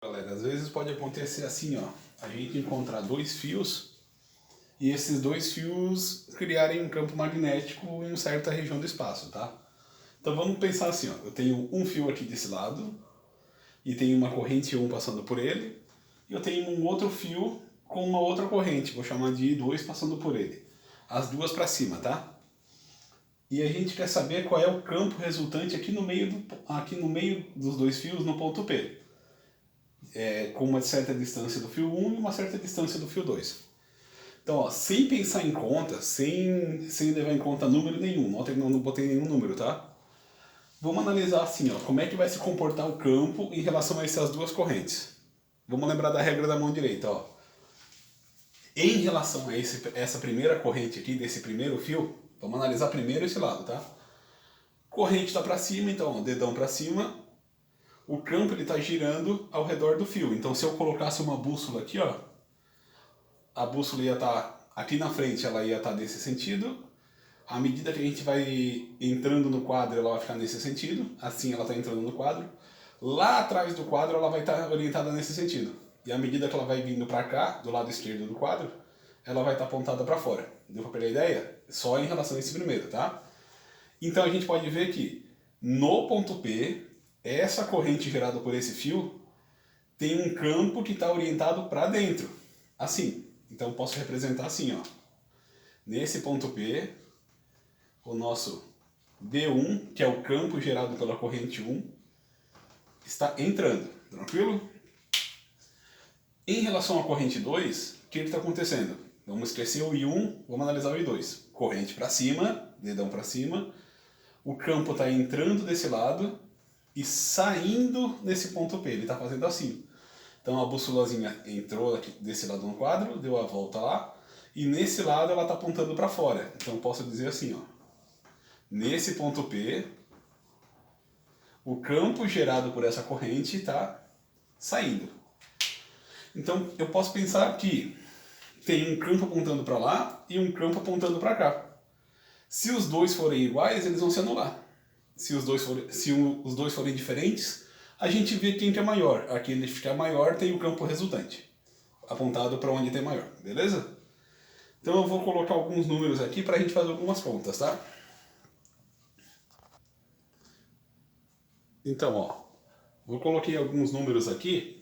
Galera, às vezes pode acontecer assim, ó, a gente encontrar dois fios e esses dois fios criarem um campo magnético em uma certa região do espaço, tá? Então vamos pensar assim, ó, eu tenho um fio aqui desse lado e tenho uma corrente 1 passando por ele e eu tenho um outro fio com uma outra corrente, vou chamar de I2 passando por ele. As duas para cima, tá? E a gente quer saber qual é o campo resultante aqui no meio dos dois fios no ponto P. Com uma certa distância do fio 1 e uma certa distância do fio 2. Então, ó, sem pensar em conta, sem levar em conta número nenhum, não botei nenhum número, tá? Vamos analisar assim, ó, como é que vai se comportar o campo em relação a essas duas correntes. Vamos lembrar da regra da mão direita, ó. Em relação a essa primeira corrente aqui, desse primeiro fio, vamos analisar primeiro esse lado, tá? Corrente está para cima, então, ó, dedão para cima, o campo está girando ao redor do fio. Então, se eu colocasse uma bússola aqui, ó, a bússola ia estar aqui na frente, ela ia estar nesse sentido. À medida que a gente vai entrando no quadro, ela vai ficar nesse sentido. Assim ela está entrando no quadro. Lá atrás do quadro, ela vai estar orientada nesse sentido. E à medida que ela vai vindo para cá, do lado esquerdo do quadro, ela vai estar apontada para fora. Deu para pegar a ideia? Só em relação a esse primeiro, tá? Então a gente pode ver que no ponto P, essa corrente gerada por esse fio tem um campo que está orientado para dentro, assim. Então posso representar assim, ó. Nesse ponto P, o nosso B1, que é o campo gerado pela corrente 1, está entrando, tranquilo? Em relação à corrente 2, o que está acontecendo? Vamos esquecer o I1, vamos analisar o I2. Corrente para cima, dedão para cima, o campo está entrando desse lado e saindo nesse ponto P, ele está fazendo assim. Então a bússolazinha entrou aqui desse lado no quadro, deu a volta lá, e nesse lado ela está apontando para fora. Então posso dizer assim, ó, nesse ponto P, o campo gerado por essa corrente está saindo. Então eu posso pensar que tem um campo apontando para lá e um campo apontando para cá. Se os dois forem iguais, eles vão se anular. Se os dois forem diferentes, a gente vê quem que é maior. Aquele que é maior tem o campo resultante, apontado para onde tem maior, beleza? Então eu vou colocar alguns números aqui para a gente fazer algumas contas, tá? Então, ó, eu coloquei alguns números aqui.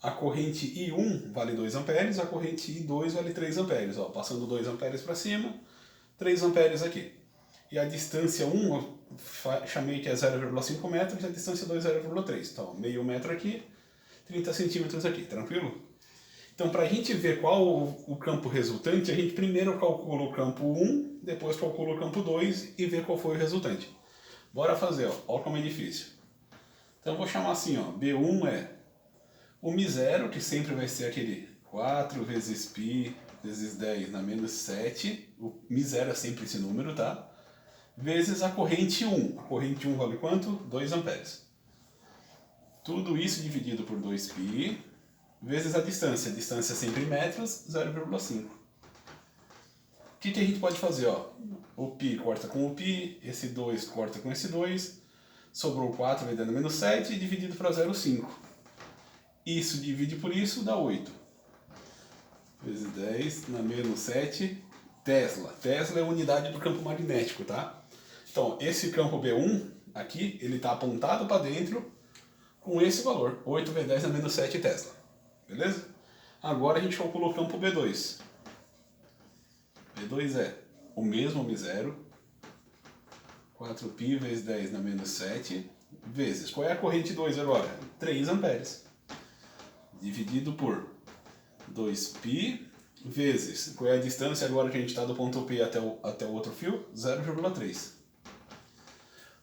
A corrente I1 vale 2 amperes, a corrente I2 vale 3 amperes. Ó, passando 2 amperes para cima, 3 amperes aqui. E a distância 1, eu chamei que é 0,5 metros, e a distância 2 é 0,3. Então, meio metro aqui, 30 centímetros aqui, tranquilo? Então, para a gente ver qual o campo resultante, a gente primeiro calcula o campo 1, depois calcula o campo 2 e vê qual foi o resultante. Bora fazer, ó. Olha como é difícil. Então, eu vou chamar assim, ó. B1 é o μ0, que sempre vai ser aquele 4 vezes π vezes 10 na menos 7. O μ0 é sempre esse número, tá? Vezes a corrente 1. A corrente 1 vale quanto? 2 amperes. Tudo isso dividido por 2π vezes a distância. A distância é sempre em metros, 0,5. O que a gente pode fazer? Ó? O π corta com o π, esse 2 corta com esse 2, sobrou 4 vezes a menos 7 dividido para 0,5. Isso divide por isso, dá 8. Vezes 10 na menos 7, Tesla. Tesla é a unidade do campo magnético, tá? Então, esse campo B1 aqui, ele está apontado para dentro com esse valor, 8 vezes 10 na menos 7 Tesla. Beleza? Agora a gente calcula o campo B2. B2 é o mesmo μ0, 4π vezes 10 na menos 7, vezes. Qual é a corrente 2 agora? 3 amperes. Dividido por 2π vezes. Qual é a distância agora que a gente está do ponto P até o outro fio? 0,3.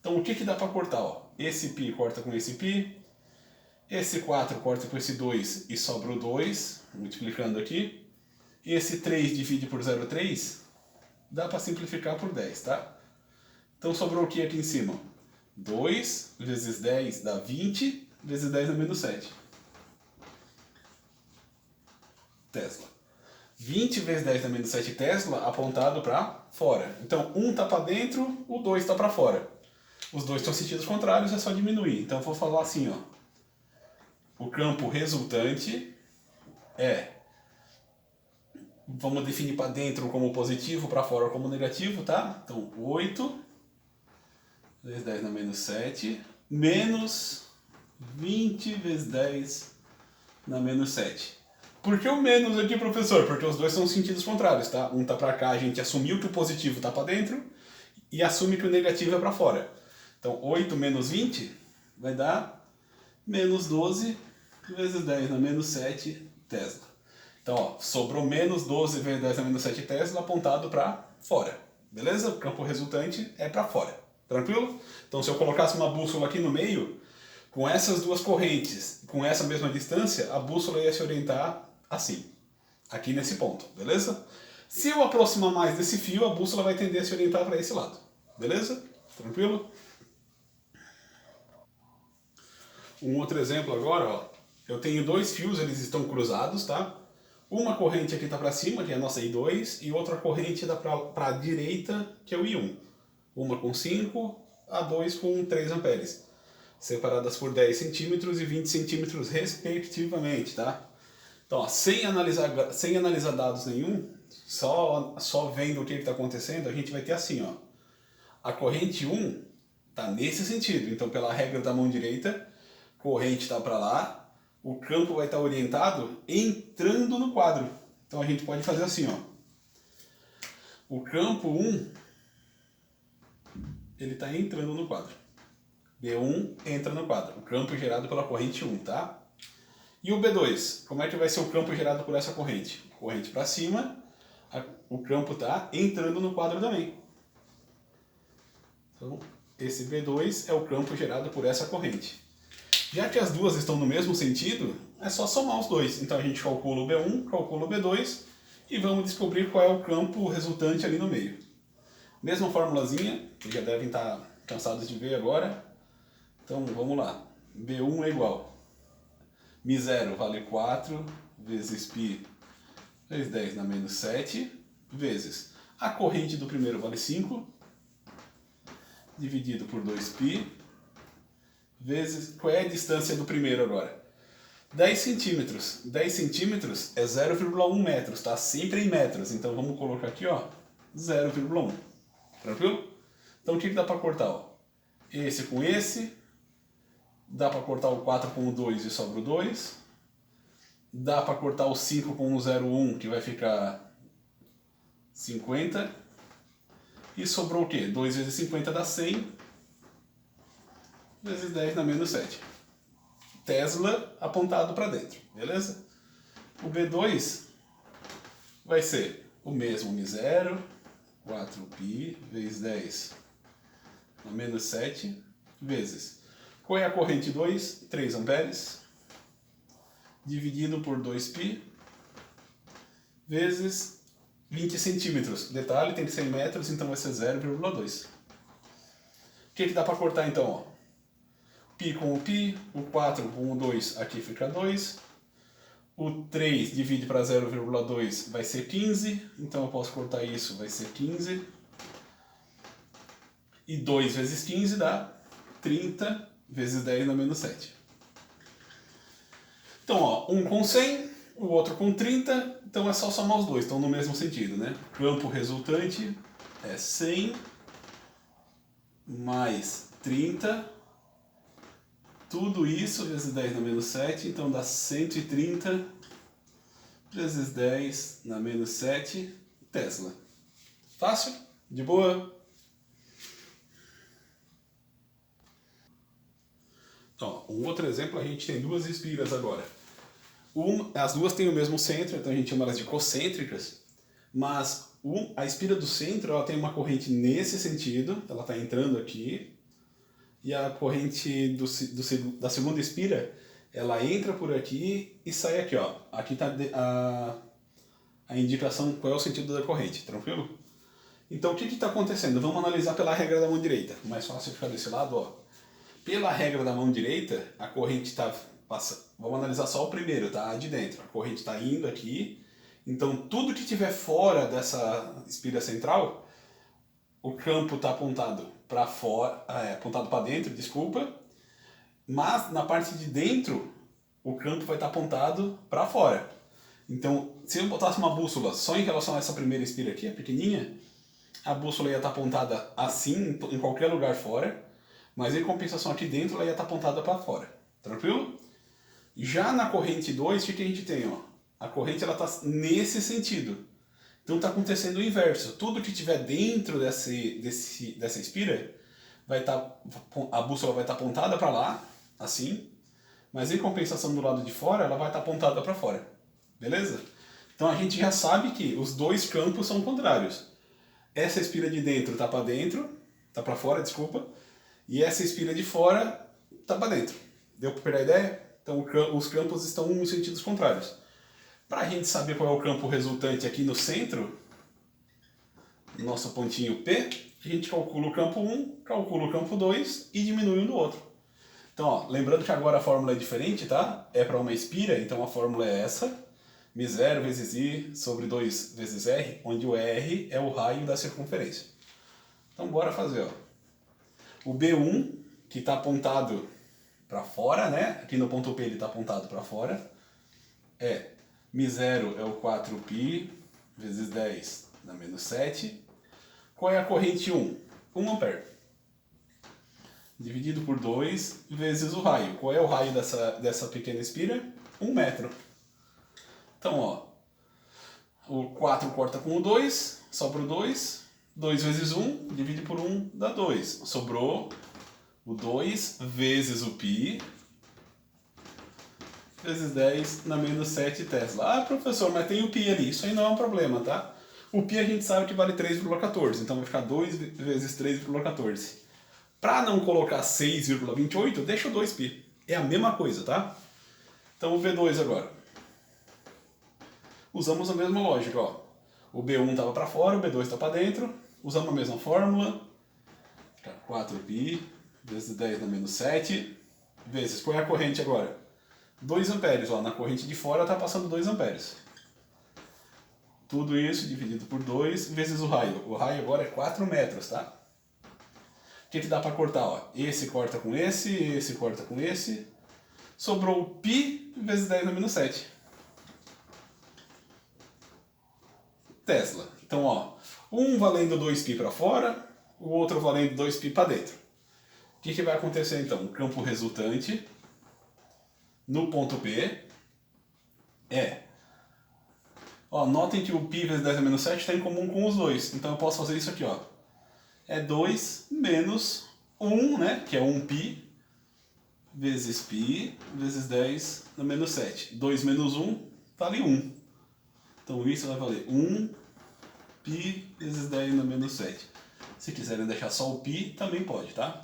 Então o que dá para cortar? Ó? Esse π corta com esse π, esse 4 corta com esse 2 e sobra o 2, multiplicando aqui. Esse 3 divide por 0,3, dá para simplificar por 10, tá? Então sobrou o que aqui em cima? 2 vezes 10 dá 20, vezes 10 dá menos 7. Tesla. 20 vezes 10 dá menos 7 Tesla apontado para fora. Então, um está para dentro, o 2 está para fora. Os dois estão em sentidos contrários, é só diminuir. Então, eu vou falar assim, ó. o campo resultante é, vamos definir para dentro como positivo, para fora como negativo, tá? Então, 8 vezes 10 na menos 7, menos 20 vezes 10 na menos 7. Por que o menos aqui, professor? Porque os dois são sentidos contrários, tá? Um tá para cá, a gente assumiu que o positivo tá para dentro e assume que o negativo é para fora. Então, 8 menos 20 vai dar menos 12 vezes 10 na menos 7 Tesla. Então, ó, sobrou menos 12 vezes 10 na menos 7 Tesla apontado para fora. Beleza? O campo resultante é para fora. Tranquilo? Então, se eu colocasse uma bússola aqui no meio, com essas duas correntes, com essa mesma distância, a bússola ia se orientar assim, aqui nesse ponto. Beleza? Se eu aproximar mais desse fio, a bússola vai tender a se orientar para esse lado. Beleza? Tranquilo? Um outro exemplo agora, ó. Eu tenho dois fios, eles estão cruzados, tá? Uma corrente aqui está para cima, que é a nossa I2, e outra corrente dá para a direita, que é o I1. Uma com 5, a 2 com 3 amperes. Separadas por 10 centímetros e 20 centímetros respectivamente, tá? Então, ó, sem analisar dados nenhum, só vendo o que está acontecendo, a gente vai ter assim, ó. A corrente 1 está nesse sentido, então pela regra da mão direita, corrente está para lá, o campo vai estar orientado entrando no quadro. Então a gente pode fazer assim, ó. O campo 1, ele está entrando no quadro. B1 entra no quadro, o campo gerado pela corrente 1, tá? E o B2, como é que vai ser o campo gerado por essa corrente? Corrente para cima, o campo está entrando no quadro também. Então, esse B2 é o campo gerado por essa corrente. Já que as duas estão no mesmo sentido, é só somar os dois. Então a gente calcula o B1, calcula o B2 e vamos descobrir qual é o campo resultante ali no meio. Mesma formulazinha, que já devem estar cansados de ver agora. Então vamos lá. B1 é igual. Mi0 vale 4 vezes π vezes 10 na menos 7 vezes a corrente do primeiro vale 5 dividido por 2π vezes... Qual é a distância do primeiro agora? 10 centímetros. 10 centímetros é 0,1 metros, tá? Sempre em metros. Então vamos colocar aqui, ó, 0,1. Tranquilo? Então o que dá para cortar? Ó? Esse com esse. Dá para cortar o 4 com o 2 e sobra o 2. Dá para cortar o 5 com o 0,1, que vai ficar 50. E sobrou o quê? 2 vezes 50 dá 100. Vezes 10 na menos 7. Tesla apontado para dentro, beleza? O B2 vai ser o mesmo Mi0, 4π vezes 10 na menos 7, vezes... Qual é a corrente 2? 3 amperes, dividido por 2π, vezes 20 centímetros. Detalhe, tem que ser em metros, então vai ser 0,2. O que dá para cortar então? Ó? Π com o π, o 4 com o 2, aqui fica 2. O 3 divide para 0,2 vai ser 15, então eu posso cortar isso, vai ser 15. E 2 vezes 15 dá 30 vezes 10 na menos 7. Então, ó, um com 100, o outro com 30, então é só somar os dois, estão no mesmo sentido, né? Campo resultante é 100 mais 30, tudo isso vezes 10 na menos 7, então dá 130 vezes 10 na menos 7 Tesla. Fácil? De boa? Ó, um outro exemplo, a gente tem duas espiras agora. As duas têm o mesmo centro, então a gente chama elas de concêntricas, mas a espira do centro ela tem uma corrente nesse sentido, ela está entrando aqui, e a corrente da segunda espira, ela entra por aqui e sai aqui, ó. Aqui está a indicação qual é o sentido da corrente, tranquilo? Então o que está acontecendo? Vamos analisar pela regra da mão direita, mais fácil ficar desse lado, ó. Pela regra da mão direita, a corrente está passando. Vamos analisar só o primeiro, tá? A de dentro. A corrente está indo aqui. Então, tudo que estiver fora dessa espira central, o campo está apontado para fora, apontado para dentro, desculpa. Mas na parte de dentro, o campo vai estar apontado para fora. Então, se eu botasse uma bússola só em relação a essa primeira espira aqui, a pequenininha, a bússola ia estar apontada assim, em qualquer lugar fora, mas em compensação aqui dentro ela ia estar apontada para fora. Tranquilo? Já na corrente 2, o que a gente tem? Ó? A corrente está nesse sentido. Então está acontecendo o inverso. Tudo que estiver dentro dessa espira, a bússola vai estar apontada para lá, assim, mas em compensação do lado de fora, ela vai estar apontada para fora. Beleza? Então a gente já sabe que os dois campos são contrários. Essa espira de dentro está para dentro, está para fora, desculpa, e essa espira de fora está para dentro. Deu para pegar a ideia? Então os campos estão em sentidos contrários. Para a gente saber qual é o campo resultante aqui no centro, nosso pontinho P, a gente calcula o campo 1, calcula o campo 2 e diminui um do outro. Então, ó, lembrando que agora a fórmula é diferente, tá? É para uma espira, então a fórmula é essa. μ0 vezes I sobre 2 vezes R, onde o R é o raio da circunferência. Então, bora fazer, ó. O B1, que está apontado para fora, né? Aqui no ponto P ele está apontado para fora, é μ0 é o 4π vezes 10 na menos 7. Qual é a corrente 1? 1 ampere. Dividido por 2 vezes o raio. Qual é o raio dessa pequena espira? 1 metro. Então, ó, o 4 corta com o 2, sobra o 2. 2 vezes 1, divide por 1, dá 2. Sobrou o 2 vezes o π, vezes 10 na menos 7 Tesla. Ah, professor, mas tem o π ali. Isso aí não é um problema, tá? O π a gente sabe que vale 3,14, então vai ficar 2 vezes 3,14. Para não colocar 6,28, deixa o 2π. É a mesma coisa, tá? Então o V2 agora. Usamos a mesma lógica, ó. O B1 estava para fora, o B2 está para dentro. Usamos a mesma fórmula. 4π vezes 10 na menos 7. Vezes, qual é a corrente agora? 2 amperes, ó. Na corrente de fora está passando 2 amperes. Tudo isso dividido por 2 vezes o raio. O raio agora é 4 metros, tá? O que dá para cortar? Ó? Esse corta com esse corta com esse. Sobrou o π vezes 10 na menos 7. Tesla. Então, ó, um valendo 2π para fora, o outro valendo 2π para dentro. O que vai acontecer então? O campo resultante no ponto P é... Ó, notem que o π vezes 10 na menos 7 está em comum com os dois. Então eu posso fazer isso aqui, ó. É 2 menos 1, né? Que é 1π, vezes π, vezes 10 na menos 7. 2 menos 1, vale 1. Então isso vai valer 1π vezes 10 na menos 7. Se quiserem deixar só o π, também pode, tá?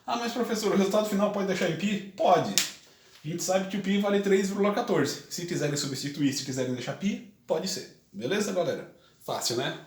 Ah, mas professor, o resultado final pode deixar em π? Pode. A gente sabe que o π vale 3,14. Se quiserem substituir, se quiserem deixar π, pode ser. Beleza, galera? Fácil, né?